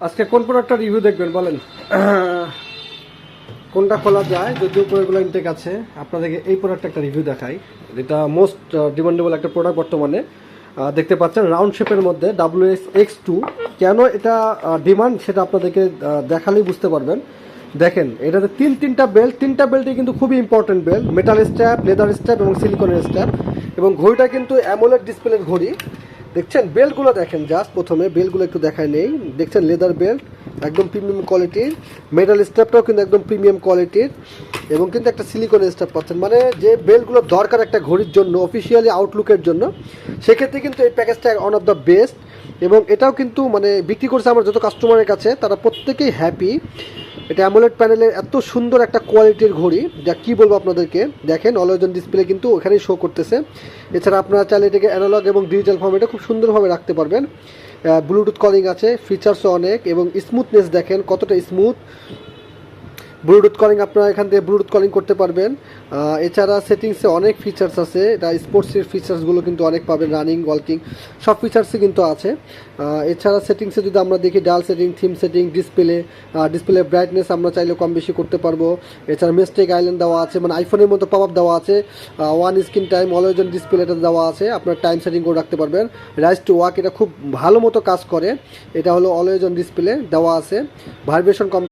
আজকে কোন প্রোডাক্টটা রিভিউ দেখবেন বলেন। কোনটা খোলা যায়, যদিও এগুলো ইনটেক আছে, আপনাদেরকে এই প্রোডাক্টটা একটা রিভিউ দেখাই। এটা মোস্ট ডিমান্ডেবল একটা প্রোডাক্ট বর্তমানে। দেখতে পাচ্ছেন রাউন্ড শেপের মধ্যে WS-X2। কেন এটা ডিমান্ড সেটা আপনাদেরকে দেখালেই বুঝতে পারবেন। দেখেন এটাতে তিনটা বেল্ট, তিনটা বেল্টই কিন্তু খুবই important belt, metal strap, leather strap এবং সিলিকনের স্ট্র্যাপ। এবং ঘড়িটা কিন্তু অ্যামোলেড ডিসপ্লের ঘড়ি। দেখছেন বেল্টগুলো দেখেন, জাস্ট প্রথমে বেল্টগুলো একটু দেখায় নেই। দেখছেন লেদার বেল্ট, একদম প্রিমিয়াম কোয়ালিটির। মেটাল স্ট্র্যাপটাও কিন্তু একদম প্রিমিয়াম কোয়ালিটির এবং কিন্তু একটা সিলিকনের স্ট্র্যাপ পাচ্ছেন। মানে যে বেল্টগুলো দরকার একটা ঘড়ির জন্য, অফিসিয়ালি আউটলুকের জন্য, সেক্ষেত্রে কিন্তু এই প্যাকেজটা ওয়ান অফ দ্য বেস্ট। এবং এটাও কিন্তু মানে বিক্রি করছে আমার যত কাস্টমারের কাছে, তারা প্রত্যেকেই হ্যাপি। এটা অ্যামোলেড প্যানেলের এত সুন্দর একটা কোয়ালিটির ঘড়ি, যা কী বলবো আপনাদেরকে। দেখেন অলওয়েজ অন ডিসপ্লে কিন্তু ওখানেই শো করতেছে। এছাড়া আপনারা চাইলে এটাকে অ্যানালগ এবং ডিজিটাল ফর্মেটে খুব সুন্দরভাবে রাখতে পারবেন। ব্লুটুথ কলিং আছে, ফিচার্সও অনেক, এবং স্মুথনেস দেখেন কতটা স্মুথ। ব্লুটুথ কলিং আপনারা এখান থেকে ব্লুটুথ কলিং করতে পারবেন। এছাড়া সেটিংসে অনেক ফিচার্স আছে, এটা স্পোর্টসের ফিচার্সগুলো কিন্তু অনেক পাবেন, রানিং ওয়াকিং সব ফিচার্সই কিন্তু আছে। এছাড়া সেটিংসে যদি আমরা দেখি ডাল setting, theme setting, display brightness আমরা চাইলে কম বেশি করতে পারবো। এছাড়া মিস্টেক আইল্যান্ড দেওয়া আছে, মানে আইফোনের মতো পপ আপ দেওয়া আছে। One screen time, always on ডিসপ্লেটা দেওয়া আছে, আপনার টাইম সেটিং করে রাখতে পারবেন। রাইজ টু ওয়াক এটা খুব ভালো মতো কাজ করে, এটা হলো অলওয়েজ অন ডিসপ্লে দেওয়া আছে। ভাইব্রেশন কম